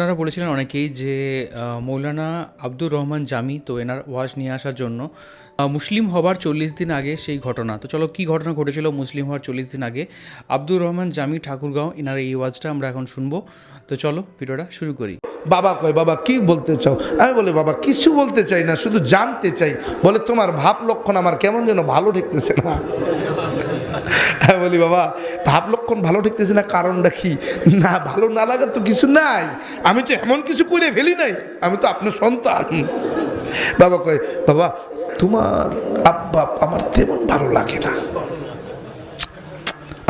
আপনারা বলেছিলেন অনেকেই যে মৌলানা আব্দুর রহমান জামি তো এনার ওয়াজ নিয়ে আসার জন্য মুসলিম হবার 40 দিন আগে সেই ঘটনা। তো চলো কী ঘটনা ঘটেছিল মুসলিম হওয়ার 40 দিন আগে। আব্দুর রহমান জামি ঠাকুরগাঁও এনার এই ওয়াজটা আমরা এখন শুনবো। তো চলো ভিডিওটা শুরু করি। বাবা কয়, বাবা কি বলতে চাও? আমি বলি, বাবা কিছু বলতে চাই না, শুধু জানতে চাই। বলে, তোমার ভাব লক্ষণ আমার কেমন যেন ভালো ঠেকতেছে না। আমি বলি, বাবা ভাব লক্ষণ ভালো ঠেকতেছে না, কারণটা কি? না, ভালো না লাগার তো কিছু নাই, আমি তো এমন কিছু করে ফেলি নাই, আমি তো আপনার সন্তান। বাবা কয়, বাবা তোমার আব্বা আমার তেমন ভালো লাগে না,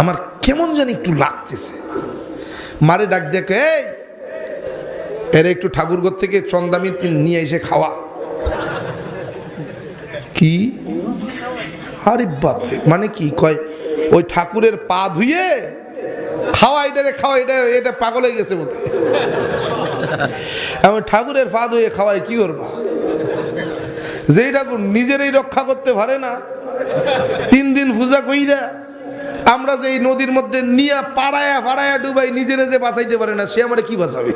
আমার কেমন জানি একটু লাগতেছে। মারে ডাক দেখে, এই এর একটু ঠাকুরঘর থেকে চন্দামি নিয়ে এসে খাওয়া। কি? আরে বাপরে, মানে কি? কয় ওই ঠাকুরের পা ধুয়ে খাওয়া, এটা রে খাওয়া, এটা পাগল হয়ে গেছে বোধ। আমি ঠাকুরের পা ধুয়ে খাওয়াই কি করবা? যেই ঠাকুর নিজেরই রক্ষা করতে পারে না, 3 দিন পূজা কইরা আমরা যে এই নদীর মধ্যে নিয়ে পাড়ায়া ফাড়ায়া ডুবাই, নিজেরে যে বাঁচাইতে পারে না, সে আমারে কি বাঁচাবে?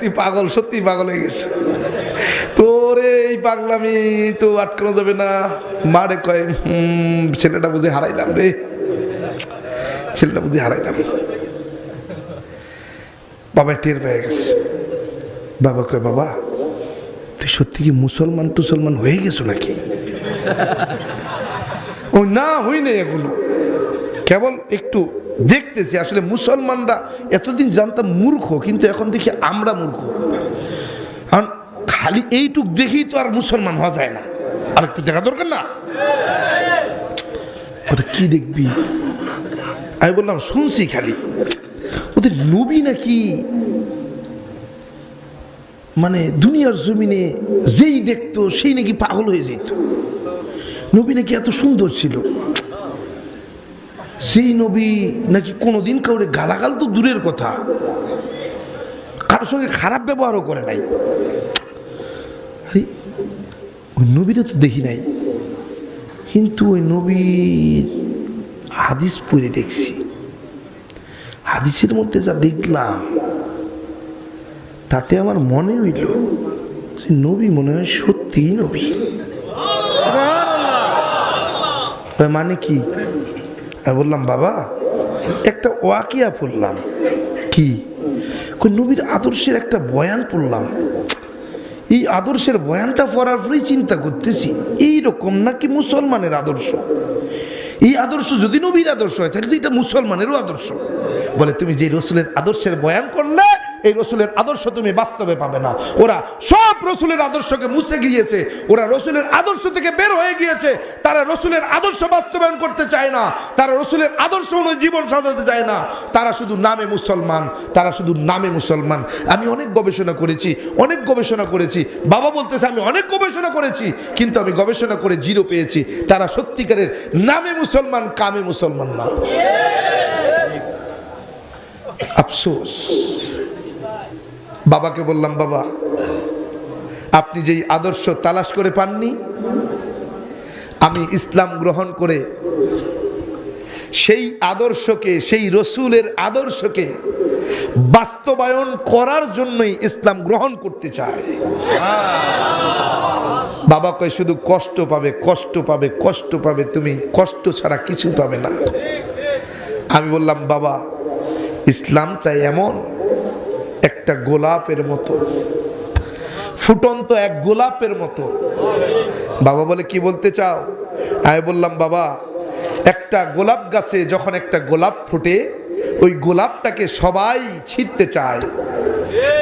তুই পাগল, সত্যি পাগল হয়ে গেছে তোরে, এই পাগলামি তো আটকানো যাবে না। মারে কয়, ছেলেটা বুঝে হারাইলাম রে, ছেলেটা বুঝে হারাইলাম। বাবা টের পেয়ে গেছে। বাবা কয়, বাবা তুই সত্যি কি মুসলমান হয়ে গেছো নাকি? ও না, হই নাই, এগুলো কেবল একটু দেখতেছি। আসলে মুসলমানরা এতদিন জানতাম মূর্খ, কিন্তু এখন দেখি আমরা মূর্খ। কারণ খালি এইটুক দেখেই তো আর মুসলমান হওয়া যায় না, আর একটু দেখা দরকার না? ওটা কি দেখবি? আমি বললাম, শুনছি খালি ওদের নবী নাকি মানে দুনিয়ার জমিনে যেই দেখতো সেই নাকি পাগল হয়ে যেত। নবী নাকি এত সুন্দর ছিল, সেই নবী নাকি কোনোদিন কাউরে গালাগাল তো দূরের কথা, কারোর সঙ্গে খারাপ ব্যবহারও করে নাই। ওই নবীরা তো দেখি নাই, কিন্তু ওই নবীর হাদিস পড়ে দেখছি। হাদিসের মধ্যে যা দেখলাম তাতে আমার মনে হইল যে নবী মনে হয় সত্যিই নবী। মানে কি? আমি বললাম, বাবা একটা ওয়াকিয়া পড়লাম। কি? নবীর আদর্শের একটা বয়ান পড়লাম। এই আদর্শের বয়ানটা পড়ার পরেই চিন্তা করতেছি, এইরকম নাকি মুসলমানের আদর্শ? এই আদর্শ যদি নবীর আদর্শ হয়, তাহলে তো এটা মুসলমানেরও আদর্শ। বলে, তুমি যে রসুলের আদর্শের বয়ান করলে, এই রসুলের আদর্শ তুমি বাস্তবে পাবে না। ওরা সব রসুলের আদর্শকে মুছে গিয়েছে, ওরা রসুলের আদর্শ থেকে বের হয়ে গিয়েছে। তারা রসুলের আদর্শ বাস্তবায়ন করতে চায় না, তারা রসুলের আদর্শ অনুযায়ী জীবন সাজাতে চায় না। তারা শুধু নামে মুসলমান, তারা শুধু নামে মুসলমান। আমি অনেক গবেষণা করেছি, বাবা বলতেছে আমি অনেক গবেষণা করেছি, কিন্তু আমি গবেষণা করে 0 পেয়েছি। তারা সত্যিকারের নামে মুসলমান, কামে মুসলমান না। আফসোস। বাবাকে বললাম, বাবা আপনি যেই আদর্শ তালাশ করে পাননি, আমি ইসলাম গ্রহণ করে সেই আদর্শকে, সেই রসুলের আদর্শকে বাস্তবায়ন করার জন্যই ইসলাম গ্রহণ করতে চাই। বাবা কয়, শুধু কষ্ট পাবে, তুমি কষ্ট ছাড়া কিছু পাবে না। আমি বললাম, বাবা ইসলামটা এমন একটা গোলাপের মতো, ফুটন্ত এক গোলাপের মতো। বাবা বলে, কি বলতে চাও? আমি বললাম, বাবা একটা গোলাপ গাছে যখন একটা গোলাপ ফুটে, ওই গোলাপটাকে সবাই ছিঁড়তে চায়,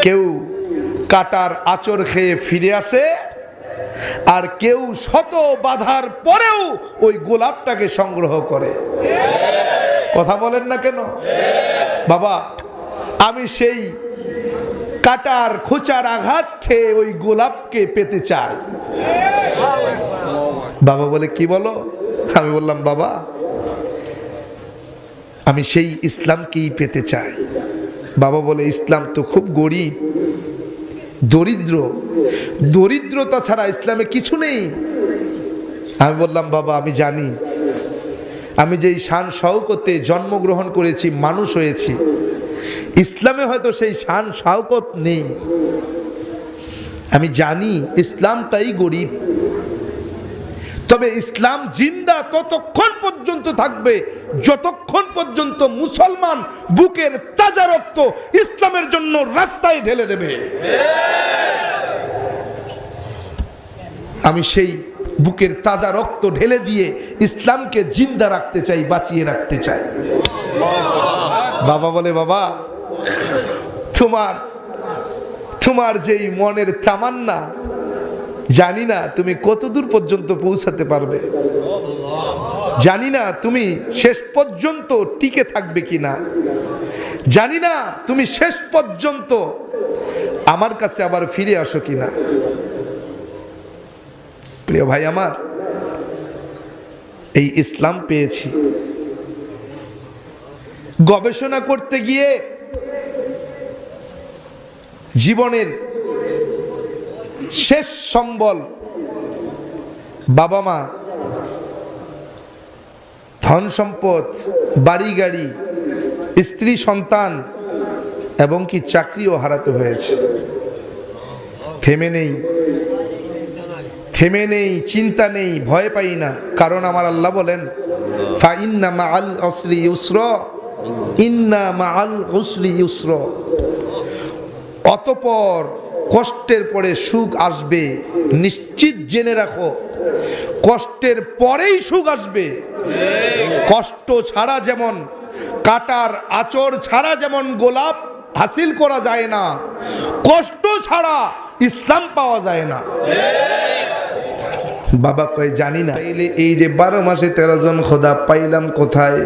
কেউ কাটার আঁচড় খেয়ে ফিরে আসে, আর কেউ শত বাধার পরেও ওই গোলাপটাকে সংগ্রহ করে। কথা বলেন না কেন? বাবা আমি সেই কাটার খোঁচার আঘাত খেয়ে ওই গোলাপকে পেতে চাই। বাবা বলে, কি বলো? আমি বললাম, বাবা আমি সেই ইসলামকেই পেতে চাই। বাবা বলে, ইসলাম তো খুব গরিব, দরিদ্রতা ছাড়া ইসলামে কিছু নেই। আমি বললাম বাবা আমি জানি, আমি যেই শান শওকতে জন্মগ্রহণ করেছি, মানুষ হয়েছি, ইসলামে হয়তো সেই শান শওকত নেই। আমি জানি ইসলামটাই গরিব, তবে ইসলাম জিন্দা ততক্ষণ পর্যন্ত থাকবে যতক্ষণ পর্যন্ত মুসলমান বুকের তাজা রক্ত ইসলামের জন্য রাস্তায় ঢেলে দেবে। আমি সেই বুকের তাজা রক্ত ঢেলে দিয়ে ইসলামকে জিন্দা রাখতে চাই, বাঁচিয়ে রাখতে চাই। বাবা বলে, বাবা তোমার যেই মনের তামান্না, জানি না তুমি কতদূর পর্যন্ত পৌঁছাতে পারবে, জানি না তুমি শেষ পর্যন্ত টিকে থাকবে কিনা, জানি না তুমি শেষ পর্যন্ত আমার কাছে আবার ফিরে আসো কিনা। প্রিয় ভাই আমার, এই ইসলাম পেয়েছি, গবেষণা করতে গিয়ে জীবনের শেষ সম্বল বাবা মা, ধন সম্পদ, বাড়ি গাড়ি, স্ত্রী সন্তান এবং কি চাকরিও হারাতে হয়েছে। থেমে নেই, চিন্তা নেই, ভয় পাই না, কারণ আমার আল্লাহ বলেন ফাইন্না মাআল উসরি ইউসরা, ইন্না মাআল উসরি ইউসরা। অতঃপর কষ্টের পরে সুখ আসবে, নিশ্চিত জেনে রাখো, কষ্টের পরেই সুখ আসবে। কষ্ট ছাড়া যেমন, কাটার আঁচড় ছাড়া যেমন গোলাপ হাসিল করা যায় না, কষ্ট ছাড়া ইসলাম পাওয়া যায় না। বাবা কয় জানি না, এই যে 12 মাসে 13 জন খোদা পাইলাম কোথায়?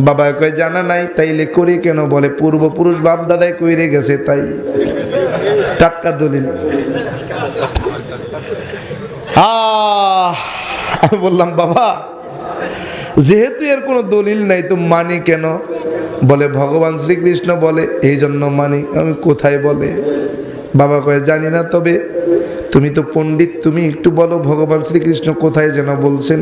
বাবা কয় জানা নাই, তাইলে করি কেন? বলে পূর্বপুরুষ বাপ দাদাই কইরে গেছে, তাই টাটকা দলিল। আমি বললাম বাবা যেহেতু এর কোনো দলিল নাই তো মানি কেন? বলে ভগবান শ্রীকৃষ্ণ বলে, এই জন্য মানি। আমি কোথায় বলে? বাবা কয় জানি না, তবে তুমি তো পণ্ডিত, তুমি একটু বলো ভগবান শ্রীকৃষ্ণ কোথায় যেন বলছেন।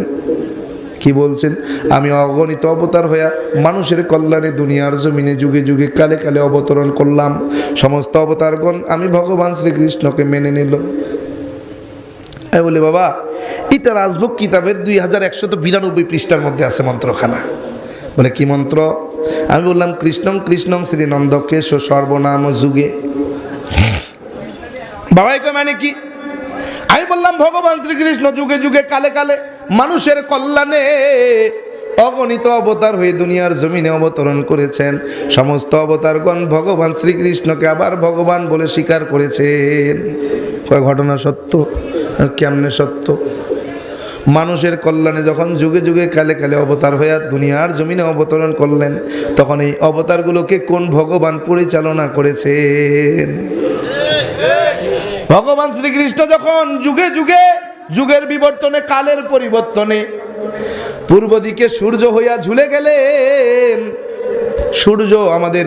কি বলছেন? আমি অগণিত অবতার হইয়া মানুষের কল্যাণে দুনিয়ার জমিনে যুগে যুগে কালে কালে অবতরণ করলাম, সমস্ত অবতারগণ আমি ভগবান শ্রীকৃষ্ণকে মেনে নিল। আমি বলি বাবা এটা রাজভোগ কিতাবের 2192 পৃষ্ঠার মধ্যে আছে মন্ত্রখানা। বলে কি মন্ত্র? আমি বললাম কৃষ্ণং কৃষ্ণং শ্রী নন্দকেশ সর্বনাম যুগে। বাবাই কয় মানে কি? আমি বললাম ভগবান শ্রীকৃষ্ণ যুগে যুগে কালে কালে মানুষের কল্যাণে অগণিত অবতার হয়ে দুনিয়ার জমিনে অবতরণ করেছেন, সমস্ত অবতারগণ ভগবান শ্রীকৃষ্ণকে আবার ভগবান বলে স্বীকার করেছেন। কয় ঘটনা সত্য? কেমনে সত্য? মানুষের কল্যাণে যখন যুগে যুগে কালে কালে অবতার হইয়া দুনিয়ার জমিনে অবতরণ করলেন, তখন এই অবতারগুলোকে কোন ভগবান পরিচালনা করেছেন? ভগবান শ্রীকৃষ্ণ যখন যুগে যুগে যুগের বিবর্তনে, কালের পরিবর্তনে পূর্ব দিকে সূর্য হইয়া ঝুলে গেলেন। সূর্য আমাদের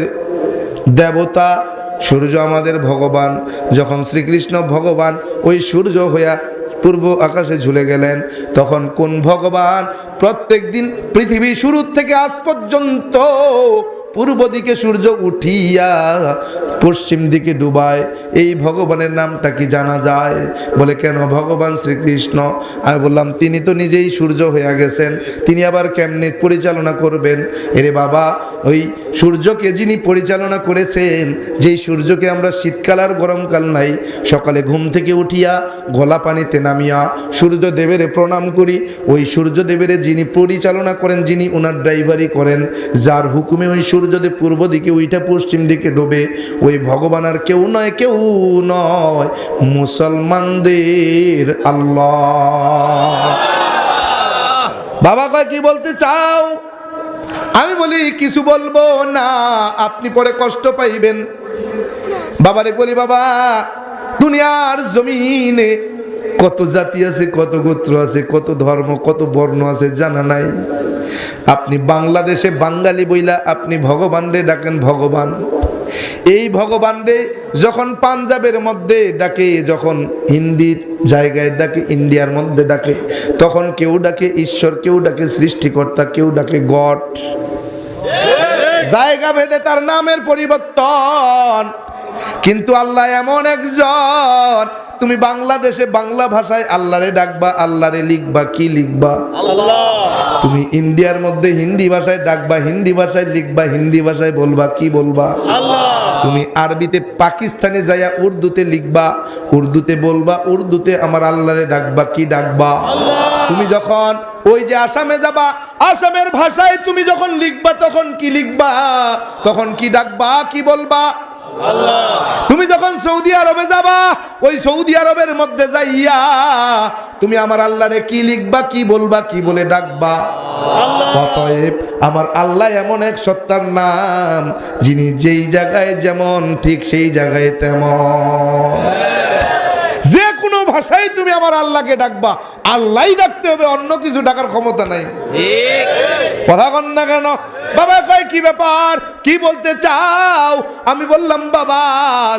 দেবতা, সূর্য আমাদের ভগবান। যখন শ্রীকৃষ্ণ ভগবান ওই সূর্য হইয়া পূর্ব আকাশে ঝুলে গেলেন, তখন কোন ভগবান প্রত্যেক দিন পৃথিবী শুরু থেকে আজ পর্যন্ত পূর্ব দিকে সূর্য উঠিয়া পশ্চিম দিকে ডুবায়, এই ভগবানের নামটা কি জানা যায়? বলে কেন? ভগবান শ্রীকৃষ্ণ। আমি বললাম তিনি তো নিজেই সূর্য হয়ে গেছেন, তিনি আবার কেমনে পরিচালনা করবেন? এরে বাবা, ওই সূর্যকে যিনি পরিচালনা করেছেন, যেই সূর্যকে আমরা শীতকাল আর গরমকাল নাই, সকালে ঘুম থেকে উঠিয়া গলা পানিতে নামিয়া সূর্যদেবের প্রণাম করি, ওই সূর্যদেবের যিনি পরিচালনা করেন, যিনি ওনার ড্রাইভারি করেন, যার হুকুমে ওই সূর্যদেব পূর্ব দিকে উইঠা পশ্চিম দিকে ডোবে, ওই ভগবান আর কেউ নয়, কেউ নয়, মুসলমানদের আল্লাহ। বাবা কয় কি বলতে চাও? আমি বলি কিছু বলবো না, আপনি পরে কষ্ট পাইবেন। বাবারে বলি বাবা দুনিয়ার জমিনে কত জাতি আছে, কত গোত্র আছে, কত ধর্ম, কত বর্ণ আছে জানা নাই? আপনি বাংলাদেশে বাঙালি বইলা আপনি ভগবান রে ডাকেন ভগবান। এই ভগবান রে যখন পাঞ্জাবের মধ্যে ডাকে, যখন হিন্দির জায়গায় ডাকে, ইন্ডিয়ার মধ্যে ডাকে, তখন কেউ ডাকে ঈশ্বর, কেউ ডাকে সৃষ্টিকর্তা, কেউ ডাকে গড। জায়গা ভেদে তার নামের পরিবর্তন। কিন্তু আল্লাহ এমন একজন, তুমি বাংলাদেশে বাংলা ভাষায় আল্লাহরে ডাকবা, আল্লাহরে লিখবা, কি লিখবা? আল্লাহ। তুমি ইন্ডিয়ার মধ্যে হিন্দি ভাষায় ডাকবা, হিন্দি ভাষায় লিখবা, হিন্দি ভাষায় বলবা, কি বলবা? আল্লাহ। তুমি আরবিতে পাকিস্তানে যাইয়া উর্দুতে লিখবা, উর্দুতে বলবা, উর্দুতে আমার আল্লাহরে ডাকবা, কি ডাকবা? আল্লাহ। তুমি যখন ওই যে আসামে যাবা, আসামের ভাষায় তুমি যখন লিখবা, তখন কি লিখবা? তখন কি ডাকবা, কি বলবা? আল্লাহ। তুমি যখন সৌদি আরবে যাবা, ওই সৌদি আরবের মধ্যে যাইয়া তুমি আমার আল্লাহরে কি লিখবা, কি বলবা, কি বলে ডাকবা? আল্লাহ। অতএব আমার আল্লাহ এমন এক সত্তার নাম, যিনি যেই জায়গায় যেমন ঠিক সেই জায়গায় তেমন। যে কোনো ভাষায় তুমি আমার আল্লাহকে ডাকবা, আল্লাহই ডাকতে হবে, অন্য কিছু ডাকার ক্ষমতা নাই। কথা কন না কেন? বাবা কয় কি ব্যাপার, কি বলতে চাও? আমি বললাম বাবা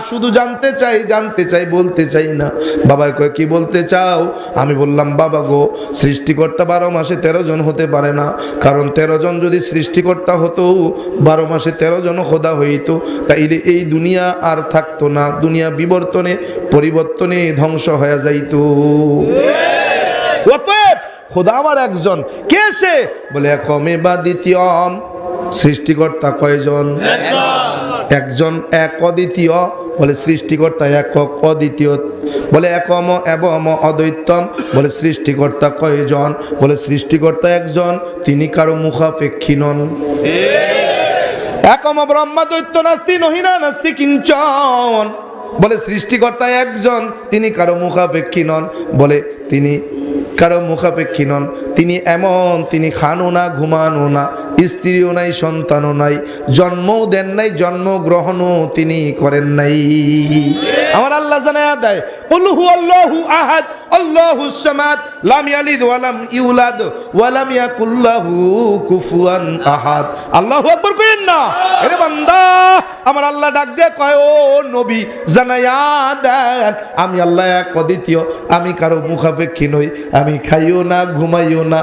শুধু জানতে চাই, জানতে চাই, বলতে চাই না। বাবা কয় কি বলতে চাও? আমি বললাম বাবা গো, সৃষ্টিকর্তা 12 মাসে 13 জন হতে পারে না, কারণ 13 জন যদি সৃষ্টিকর্তা হতো, 12 মাসে 13 জন খোদা হইতো, তাইলে এই দুনিয়া আর থাকতো না, দুনিয়া বিবর্তনে পরিবর্তনে ধ্বংস হয়ে যাইতো। অতএব খোদা আমার একজন। কে সে? বলে একমে বা দ্বিতীয়ম। সৃষ্টিকর্তা কয়জন? একজন, এক অদ্বিতীয়। বলে সৃষ্টিকর্তা একক অদ্বিতীয়। বলে একম এবং অদ্বৈতম। বলে সৃষ্টিকর্তা কয়জন? বলে সৃষ্টিকর্তা একজন, তিনি কারো মুখাপেক্ষী নন। একম ব্রহ্মা দ্বৈত নাস্তি নহিনা নাস্তি কিঞ্চন। বলে সৃষ্টিকর্তা একজন, তিনি কারো মুখাপেক্ষী নন। বলে তিনি কারো মুখাপেক্ষী নন, তিনি এমন, তিনি খানও না, ঘুমানো না, স্ত্রীও নাই, সন্তানও নাই, জন্মও দেন নাই, জন্মগ্রহণও তিনি করেন নাই। আমার আল্লাহ জানায়া দেয়, কুল হুয়াল্লাহু আহাদ আল্লাহুস সামাদ লাম ইয়ালিদ ওয়া লাম ইউলাদ ওয়া লাম ইয়াকুল লাহু কুফুয়ান আহাদ। আল্লাহু আকবার কইেন না। আরে বান্দা, আমার আল্লাহ ডাক দিয়ে কয়, ও নবী জানায়া দেন আমি আল্লাহ এক অদ্বিতীয়, আমি কারো মুখাপেক্ষী নই, আমি খাইও না, ঘুমাইও না,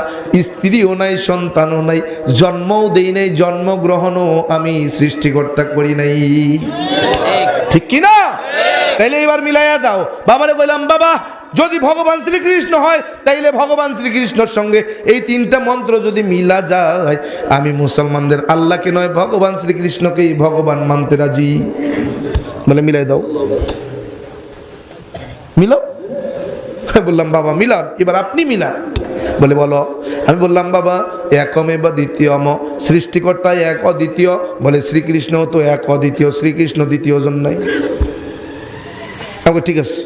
স্ত্রীও নাই, সন্তানও নাই, জন্মও দেই নাই, জন্মগ্রহণও আমি সৃষ্টিকর্তা করি নাই। ঠিক কি না? তাইলে এবার মিলাইয়া দাও। বাবারে বললাম বাবা যদি ভগবান শ্রীকৃষ্ণ হয়, তাইলে ভগবান শ্রীকৃষ্ণের সঙ্গে এই 3টা মন্ত্র যদি মিলা যায়, আমি মুসলমানদের আল্লাহকে নয় ভগবান শ্রীকৃষ্ণকেই ভগবান মানতে রাজি। বলে মিলাই দাও, মিলাও। বললাম বাবা মিলান, এবার আপনি মিলান। বলে বলো। আমি বললাম বাবা একমে বা দ্বিতীয়ম, সৃষ্টিকর্তা এক অদ্বিতীয়। বলে শ্রীকৃষ্ণ তো এক অদ্বিতীয়, শ্রীকৃষ্ণ দ্বিতীয় জন নাই। ঠিক আছে,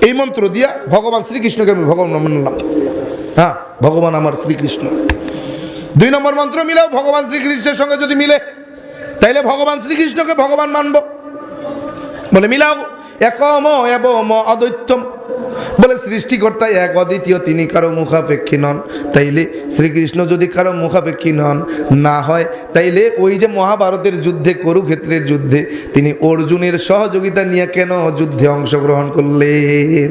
এই মন্ত্র দিয়া ভগবান শ্রীকৃষ্ণকে আমি ভগবান মানলাম। হ্যাঁ, ভগবান আমার শ্রীকৃষ্ণ। 2 নম্বর মন্ত্র মিলাও, ভগবান শ্রীকৃষ্ণের সঙ্গে যদি মিলে, তাইলে ভগবান শ্রীকৃষ্ণকে ভগবান মানব। বলে মিলাও। একম এবং অদ্বৈতম। বলে সৃষ্টিকর্তা এক অদ্বিতীয়, তিনি কারো মুখাপেক্ষী নন। তাইলে শ্রীকৃষ্ণ যদি কারো মুখাপেক্ষী নন না হয়, তাইলে ওই যে মহাভারতের যুদ্ধে, কুরুক্ষেত্রের যুদ্ধে তিনি অর্জুনের সহযোগিতা নিয়ে কেন যুদ্ধে অংশগ্রহণ করলেন?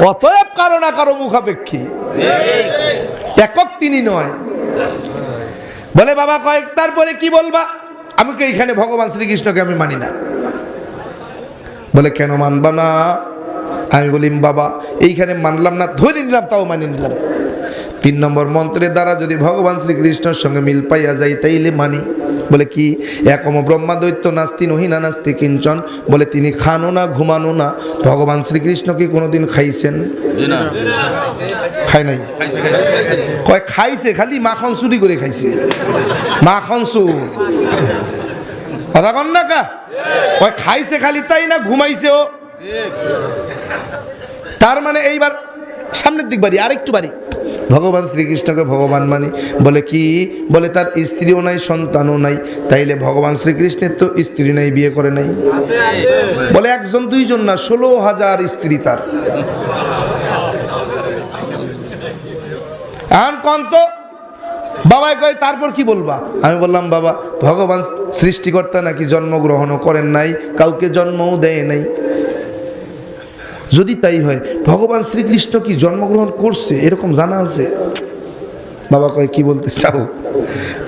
অতএব কারো না কারো মুখাপেক্ষী, একক তিনি নয়। বলে বাবা কয়েক তারপরে কি বলবা? আমি তো এইখানে ভগবান শ্রীকৃষ্ণকে আমি মানি না। বলে কেন মানবা না? আমি বলি বাবা এইখানে মানলাম না, ধরে নিলাম, তাও মানি নিলাম। 3 নম্বর মন্ত্রের দ্বারা যদি ভগবান শ্রীকৃষ্ণের সঙ্গে মিল পাইয়া যাই, তাইলে মানি। বলে কি? একম ব্রহ্মা দ্বৈত নাস্তি নহিনা নাস্তি কিঞ্চন। বলে তিনি খানো না, ঘুমানো না। ভগবান শ্রীকৃষ্ণ কি কোনোদিন খাইছেন? খাই নাই। কয় খাইছে, খালি মাখন চুরি করে খাইছে, মাখন চুর। কথা কন না কা? কয় খাইছে খালি তাই না, ঘুমাইছেও। তার মানে এইবার সামনের দিক বাড়ি, আরেকটু বাড়ি। ভগবান শ্রীকৃষ্ণকে ভগবান মানি। বলে কি? বলে তার স্ত্রীও নাই, সন্তানও নাই। তাইলে ভগবান শ্রীকৃষ্ণের তো স্ত্রী নাই, বিয়ে করে নাই। বলে 1 জন 2 জন না, 16,000 স্ত্রী তার। এখন কন্ত বাবাই কয় তারপর কি বলবা? আমি বললাম বাবা, ভগবান সৃষ্টিকর্তা নাকি জন্মগ্রহণও করেন নাই, কাউকে জন্মও দেয় নাই। যদি তাই হয়, ভগবান শ্রীকৃষ্ণ কি জন্মগ্রহণ করছে এরকম জানা আছে? বাবা কয় কি বলতে চাও?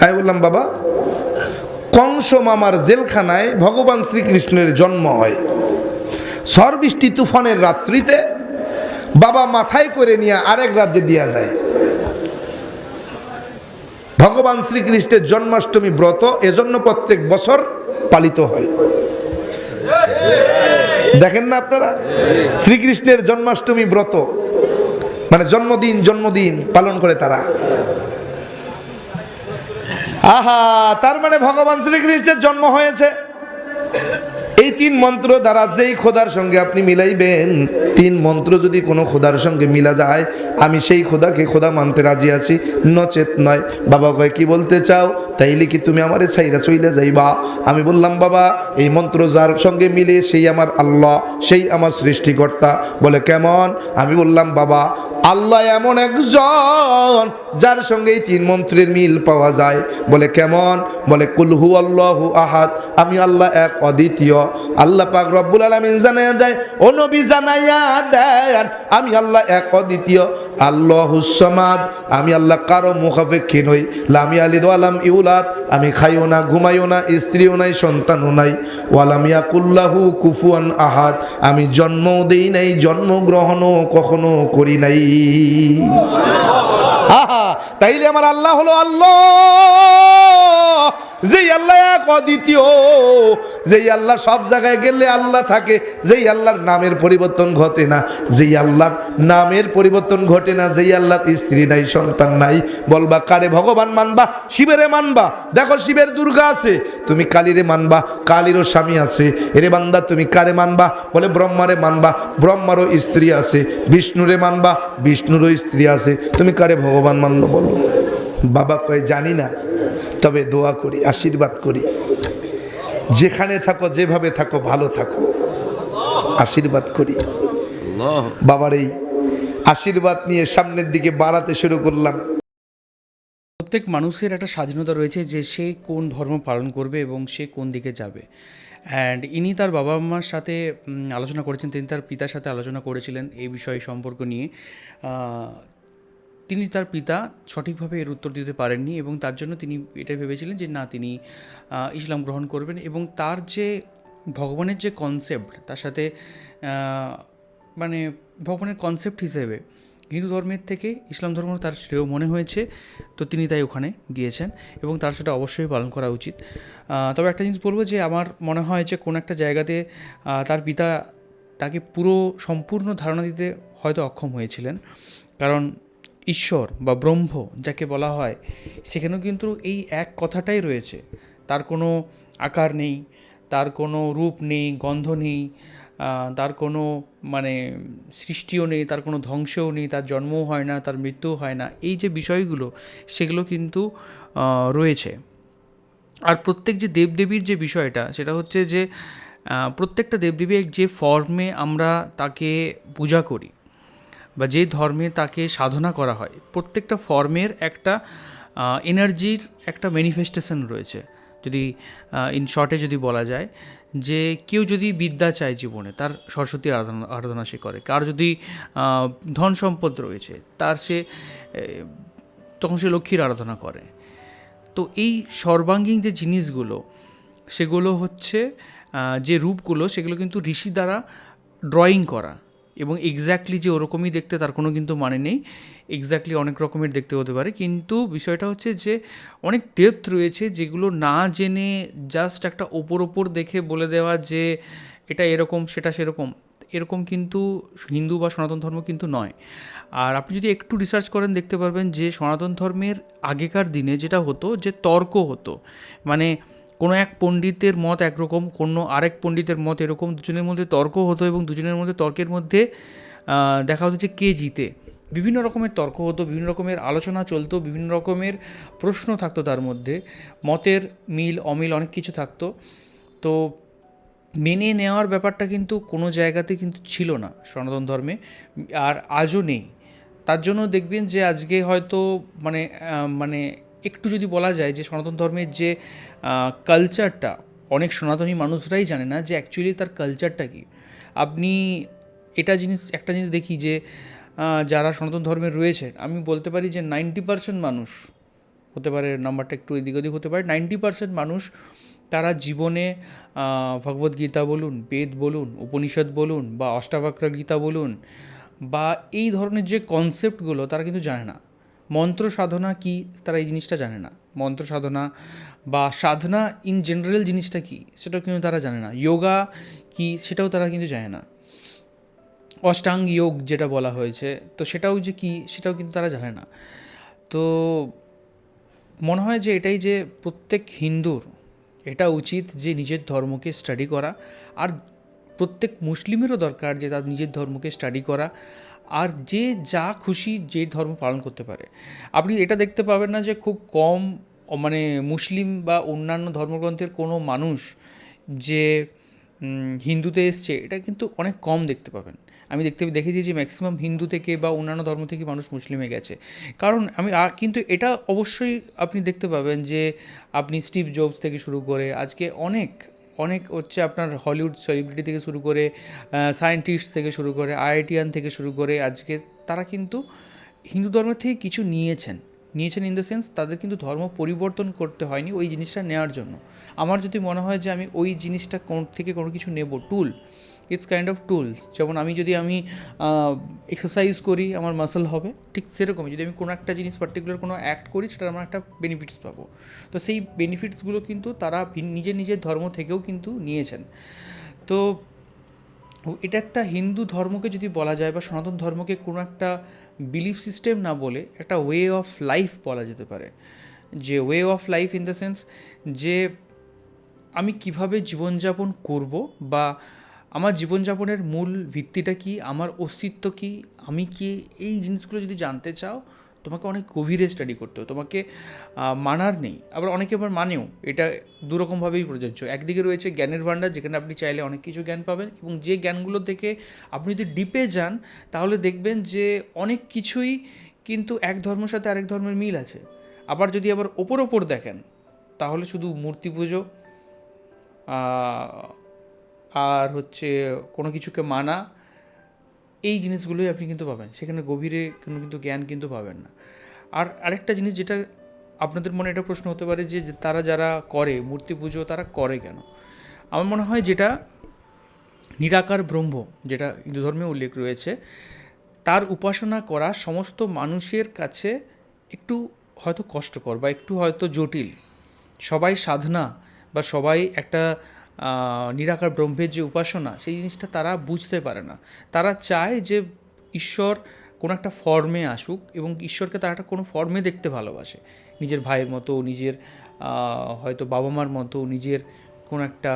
আমি বললাম বাবা, কংস মামার জেলখানায় ভগবান শ্রীকৃষ্ণের জন্ম হয়। ঝড় বৃষ্টি তুফানের রাত্রিতে বাবা মাথায় করে নিয়ে আরেক রাজ্যে দিয়া যায়। ভগবান শ্রীকৃষ্ণের জন্মাষ্টমী ব্রত এজন্য প্রত্যেক বছর পালিত হয়। দেখেন না আপনারা, শ্রীকৃষ্ণের জন্মাষ্টমী ব্রত মানে জন্মদিন পালন করে তারা। আহা, তার মানে ভগবান শ্রীকৃষ্ণের জন্ম হয়েছে। এই 3 মন্ত্র দ্বারা যেই খোদার সঙ্গে আপনি মিলাইবেন, 3 মন্ত্র যদি কোনো খোদার সঙ্গে মিলা যায়, আমি সেই খোদাকে খোদা মানতে রাজি আছি, নচেত নয়। বাবা কয় কি বলতে চাও? তাইলে কি তুমি আমারে ছাইরা চইলা যাইবা? আমি বললাম বাবা, এই মন্ত্র যার সঙ্গে মিলে সেই আমার আল্লাহ, সেই আমার সৃষ্টিকর্তা। বলে কেমন? আমি বললাম বাবা, আল্লাহ এমন একজন যার সঙ্গে এই 3 মন্ত্রের মিল পাওয়া যায়। বলে কেমন? বলে কুল হু আল্লাহু আহাদ, আমি আল্লাহ এক অদ্বিতীয়। আল্লাহ পাক রব্বুল আলামিন জানায়া দেয়, ও নবী জানায়া দেন আমি আল্লাহ এক অদ্বিতীয়। আল্লাহুস সামাদ, আমি আল্লাহ কারো মুখাপেক্ষী নই। লাম ইয়ালিদ ওয়া লাম ইউলাদ, আমি খাইও না, ঘুমাইও না, স্ত্রীও নাই, সন্তানও নাই। ওয়া লাম ইয়াকুল্লাহু কুফুয়ান আহাদ, আমি জন্মও দেই নাই, জন্মগ্রহণও কখনো করি নাই। আহা, তাইলে আমার আল্লাহ হলো আল্লাহ, যেই আল্লাহ এক অদ্বিতীয়, যেই আল্লাহ সব জায়গায় গেলে আল্লাহ থাকে, যেই আল্লাহর নামের পরিবর্তন ঘটে না, যেই আল্লাহর নামের পরিবর্তন ঘটে না, যেই আল্লাহর স্ত্রী নাই, সন্তান নাই। বলবা কারে ভগবান মানবা? শিবেরে মানবা। দেখো শিবের দুর্গা আছে, তুমি কালীরে মানবা, কালীরও স্বামী আছে। এরে বান্দা তুমি কারে মানবা? বলে ব্রহ্মারে মানবা, ব্রহ্মারও স্ত্রী আছে। বিষ্ণুরে মানবা, বিষ্ণুরও স্ত্রী আছে। তুমি কারে ভগবান মানবা বলো? বাবা কয় জানি না, তবে দোয়া করি, আশীর্বাদ করি, যেখানে থাকো যেভাবে থাকো ভালো থাকো, আশীর্বাদ করি। বাবার এই আশীর্বাদ নিয়ে সামনের দিকে বাড়াতে শুরু করলাম। প্রত্যেক মানুষের একটা স্বাধীনতা রয়েছে যে সে কোন ধর্ম পালন করবে এবং সে কোন দিকে যাবে। অ্যান্ড ইনি তার বাবা মার সাথে আলোচনা করেছেন, তিনি তার পিতার সাথে আলোচনা করেছিলেন এই বিষয় সম্পর্ক নিয়ে। তিনি তার পিতা সঠিকভাবে এর উত্তর দিতে পারেননি এবং তার জন্য তিনি এটাই ভেবেছিলেন যে না, তিনি ইসলাম গ্রহণ করবেন এবং তার যে ভগবানের যে কনসেপ্ট, তার সাথে মানে ভগবানের কনসেপ্ট হিসেবে হিন্দু ধর্মের থেকে ইসলাম ধর্ম তার শ্রেয় মনে হয়েছে, তো তিনি তাই ওখানে গিয়েছেন এবং তার সেটা অবশ্যই পালন করা উচিত। তবে একটা জিনিস বলবো যে আমার মনে হয় যে কোনো একটা জায়গাতে তার পিতা তাকে সম্পূর্ণ ধারণা দিতে হয়তো অক্ষম হয়েছিলেন, কারণ ঈশ্বর বা ব্রহ্ম যাকে বলা হয় সেখানেও কিন্তু এই এক কথাটাই রয়েছে। তার কোনো আকার নেই, তার কোনো রূপ নেই, গন্ধ নেই, তার কোনো মানে সৃষ্টিও নেই, তার কোনো ধ্বংসও নেই, তার জন্মও হয় না, তার মৃত্যুও হয় না। এই যে বিষয়গুলো সেগুলো কিন্তু রয়েছে। আর প্রত্যেক যে দেবদেবীর যে বিষয়টা, সেটা হচ্ছে যে প্রত্যেকটা দেবদেবী যে ফর্মে আমরা তাকে পূজা করি বা যে ধর্মে তাকে সাধনা করা হয়, প্রত্যেকটা ফর্মের একটা এনার্জির একটা ম্যানিফেস্টেশন রয়েছে। যদি ইন শর্টে যদি বলা যায় যে কেউ যদি বিদ্যা চায় জীবনে, তার সরস্বতীর আরাধনা সে করে। কার যদি ধন সম্পদ রয়েছে, তার তখন সে লক্ষ্মীর আরাধনা করে। তো এই সর্বাঙ্গীন যে জিনিসগুলো, সেগুলো হচ্ছে যে রূপগুলো, সেগুলো কিন্তু ঋষি দ্বারা ড্রয়িং করা এবং এক্স্যাক্টলি যে ওরকমই দেখতে তার কোনো কিন্তু মানে নেই। এক্স্যাক্টলি অনেক রকমের দেখতে হতে পারে, কিন্তু বিষয়টা হচ্ছে যে অনেক ডেপথ রয়েছে যেগুলো না জেনে জাস্ট একটা ওপর দেখে বলে দেওয়া যে এটা এরকম সেটা সেরকম, এরকম কিন্তু হিন্দু বা সনাতন ধর্ম কিন্তু নয়। আর আপনি যদি একটু রিসার্চ করেন দেখতে পারবেন যে সনাতন ধর্মের আগেকার দিনে যেটা হতো যে তর্ক হতো, মানে কোনো এক পণ্ডিতের মত একরকম, কোনো আরেক পণ্ডিতের মত এরকম, দুজনের মধ্যে তর্ক হতো এবং দুজনের মধ্যে তর্কের মধ্যে দেখা হতো যে কে জিতে। বিভিন্ন রকমের তর্ক হতো, বিভিন্ন রকমের আলোচনা চলতো, বিভিন্ন রকমের প্রশ্ন থাকতো, তার মধ্যে মতের মিল অমিল অনেক কিছু থাকতো। তো মেনে নেওয়ার ব্যাপারটা কিন্তু কোনো জায়গাতে কিন্তু ছিল না সনাতন ধর্মে, আর আজও নেই। তার জন্য দেখবেন যে আজকে হয়তো মানে একটু যদি বলা যায় যে সনাতন ধর্মের যে কালচারটা, অনেক সনাতনী মানুষরাই জানে না যে অ্যাকচুয়ালি তার কালচারটা কী। আপনি একটা জিনিস দেখি যে যারা সনাতন ধর্মের রয়েছে, আমি বলতে পারি যে 90% মানুষ, হতে পারে নাম্বারটা একটু এদিক ওদিক হতে পারে, 90% মানুষ তারা জীবনে ভগবদ্গীতা বলুন, বেদ বলুন, উপনিষদ বলুন, বা অষ্টাবক্র গীতা বলুন, বা এই ধরনের যে কনসেপ্টগুলো তারা কিন্তু জানে না। মন্ত্র সাধনা কী তারা এই জিনিসটা জানে না। মন্ত্র সাধনা বা সাধনা ইন জেনারেল জিনিসটা কী সেটাও কিন্তু তারা জানে না। যোগা কী সেটাও তারা কিন্তু জানে না। অষ্টাঙ্গ যোগ যেটা বলা হয়েছে, তো সেটাও যে কী সেটাও কিন্তু তারা জানে না। তো মনে হয় যে এটাই যে প্রত্যেক হিন্দুর এটা উচিত যে নিজের ধর্মকে স্টাডি করা, আর প্রত্যেক মুসলিমেরও দরকার যে তার নিজের ধর্মকে স্টাডি করা, আর যে যা খুশি যে ধর্ম পালন করতে পারে। আপনি এটা দেখতে পাবেন না যে খুব কম মানে মুসলিম বা অন্যান্য ধর্মগ্রন্থের কোনো মানুষ যে হিন্দুতে এসছে, এটা কিন্তু অনেক কম দেখতে পাবেন। আমি দেখেছি যে ম্যাক্সিমাম হিন্দু থেকে বা অন্যান্য ধর্ম থেকে মানুষ মুসলিমে গেছে। কারণ কিন্তু এটা অবশ্যই আপনি দেখতে পাবেন যে আপনি স্টিভ জবস থেকে শুরু করে আজকে অনেক অনেক হচ্ছে আপনার হলিউড সেলিব্রিটি থেকে শুরু করে সায়েন্টিস্ট থেকে শুরু করে আইআইটিয়ান থেকে শুরু করে আজকে তারা কিন্তু হিন্দু ধর্মের থেকে কিছু নিয়েছেন ইন দ্য সেন্স তাদের কিন্তু ধর্ম পরিবর্তন করতে হয়নি ওই জিনিসটা নেওয়ার জন্য। আমার যদি মনে হয় যে আমি ওই জিনিসটা থেকে কোনো কিছু নেব, টুল, ইটস কাইন্ড অফ টুলস। যেমন আমি এক্সারসাইজ করি আমার মাসল হবে, ঠিক সেরকমই যদি আমি কোনো একটা জিনিস পার্টিকুলার কোনো অ্যাক্ট করি সেটার আমার একটা বেনিফিটস পাবো। তো সেই বেনিফিটসগুলো কিন্তু তারা নিজের ধর্ম থেকেও কিন্তু নিয়েছেন। তো এটা একটা হিন্দু ধর্মকে যদি বলা যায় বা সনাতন ধর্মকে কোনো একটা বিলিফ সিস্টেম না বলে একটা ওয়ে অফ লাইফ বলা যেতে পারে। যে way of life in the sense যে আমি কিভাবে জীবনযাপন করব, বা আমার জীবনযাপনের মূল ভিত্তিটা কী, আমার অস্তিত্ব কী, আমি কি, এই জিনিসগুলো যদি জানতে চাও তোমাকে অনেক গভীরে স্টাডি করতে হবে। তোমাকে মানার নেই, আবার অনেকে আবার মানেও। এটা দুরকমভাবেই প্রযোজ্য। একদিকে রয়েছে জ্ঞানের ভাণ্ডার, যেখানে আপনি চাইলে অনেক কিছু জ্ঞান পাবেন, এবং যে জ্ঞানগুলো থেকে আপনি যদি ডিপে যান তাহলে দেখবেন যে অনেক কিছুই কিন্তু এক ধর্মের সাথে আরেক ধর্মের মিল আছে। আবার যদি ওপর দেখেন তাহলে শুধু মূর্তি পুজো আর হচ্ছে কোনো কিছুকে মানা, এই জিনিসগুলোই আপনি কিন্তু পাবেন, সেখানে গভীরে কোনো কিন্তু জ্ঞান কিন্তু পাবেন না। আর আরেকটা জিনিস যেটা আপনাদের মনে এটা প্রশ্ন হতে পারে যে তারা যারা করে মূর্তি পুজো তারা করে কেন। আমার মনে হয় যেটা নিরাকার ব্রহ্ম, যেটা হিন্দু ধর্মে উল্লেখ রয়েছে, তার উপাসনা করা সমস্ত মানুষের কাছে একটু হয়তো কষ্টকর বা একটু হয়তো জটিল। সবাই সাধনা বা সবাই একটা নিরাকার ব্রহ্মের যে উপাসনা সেই জিনিসটা তারা বুঝতে পারে না। তারা চায় যে ঈশ্বর কোনো একটা ফর্মে আসুক, এবং ঈশ্বরকে তারা একটা কোনো ফর্মে দেখতে ভালোবাসে, নিজের ভাইয়ের মতো, নিজের হয়তো বাবা মার মতো, নিজের কোনো একটা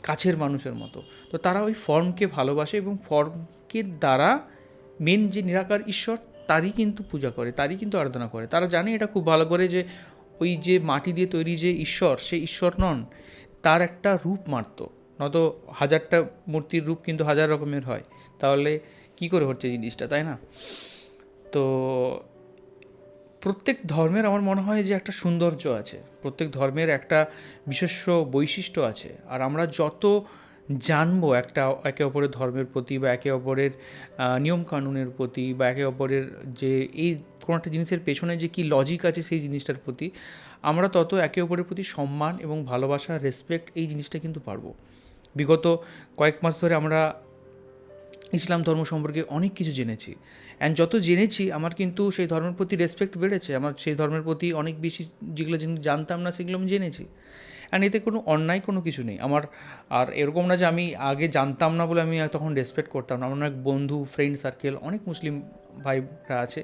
কাছের মানুষের মতো। তো তারা ওই ফর্মকে ভালোবাসে, এবং ফর্মকে দ্বারা মেন যে নিরাকার ঈশ্বর তারই কিন্তু পূজা করে, তারই কিন্তু আরাধনা করে। তারা জানে এটা খুব ভালো করে যে ওই যে মাটি দিয়ে তৈরি যে ঈশ্বর, সেই ঈশ্বর নন, তার একটা রূপ মাত্র। নয়তো হাজারটা মূর্তির রূপ কিন্তু হাজার রকমের হয়, তাহলে কি করে হচ্ছে জিনিসটা, তাই না? তো প্রত্যেক ধর্মের আমার মনে হয় যে একটা সৌন্দর্য আছে, প্রত্যেক ধর্মের একটা বিশেষ্য বৈশিষ্ট্য আছে। আর আমরা যত জানবো একে অপরের ধর্মের প্রতি, বা একে অপরের নিয়মকানুনের প্রতি, বা একে অপরের যে এই কোনো একটা জিনিসের পেছনে যে কী লজিক আছে সেই জিনিসটার প্রতি, আমরা তত একে অপরের প্রতি সম্মান এবং ভালোবাসা, রেসপেক্ট, এই জিনিসটা কিন্তু পারবো। বিগত কয়েক মাস ধরে আমরা ইসলাম ধর্ম সম্পর্কে অনেক কিছু জেনেছি, অ্যান্ড যত জেনেছি আমার কিন্তু সেই ধর্মের প্রতি রেসপেক্ট বেড়েছে। আমার সেই ধর্মের প্রতি অনেক বেশি যেগুলো জানতাম না সেগুলো আমি জেনেছি, অ্যান্ড এতে কোনো অন্যায় কোনো কিছু নেই আমার। আর এরকম না যে আমি আগে জানতাম না বলে আমি তখন রেসপেক্ট করতাম না। আমার অনেক বন্ধু, ফ্রেন্ড সার্কেল, অনেক মুসলিম ভাইরা আছে,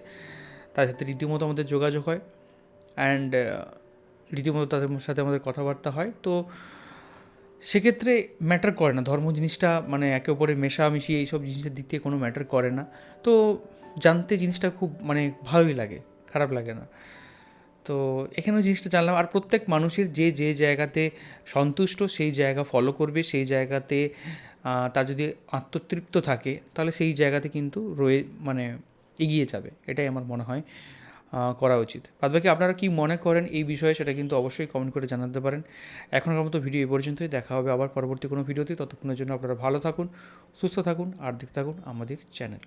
তার সাথে রীতিমতো আমাদের যোগাযোগ হয়, অ্যান্ড রীতিমতো তাদের সাথে আমাদের কথাবার্তা হয়। তো সেক্ষেত্রে ম্যাটার করে না ধর্ম জিনিসটা, মানে একে অপরে মেশামেশি এইসব জিনিসের দিক থেকে কোনো ম্যাটার করে না। তো জানতে জিনিসটা খুব মানে ভালোই লাগে, খারাপ লাগে না। তো এখানেও জিনিসটা জানলাম। আর প্রত্যেক মানুষের যে জায়গাতে সন্তুষ্ট সেই জায়গা ফলো করবে, সেই জায়গাতে তার যদি আত্মতৃপ্ত থাকে তাহলে সেই জায়গাতে কিন্তু মানে এগিয়ে যাবে, এটাই আমার মনে হয়। করা উচিত। বাদবাকি আপনারা কি মনে করেন এই বিষয়ে সেটা কিন্তু অবশ্যই কমেন্ট করে জানাতে পারেন। এখনকার মতো ভিডিও এই পর্যন্তই, দেখা হবে আবার পরবর্তী কোনো ভিডিওতে। ততক্ষণের জন্য আপনারা ভালো থাকুন, সুস্থ থাকুন আর দেখতে থাকুন আমাদের চ্যানেল।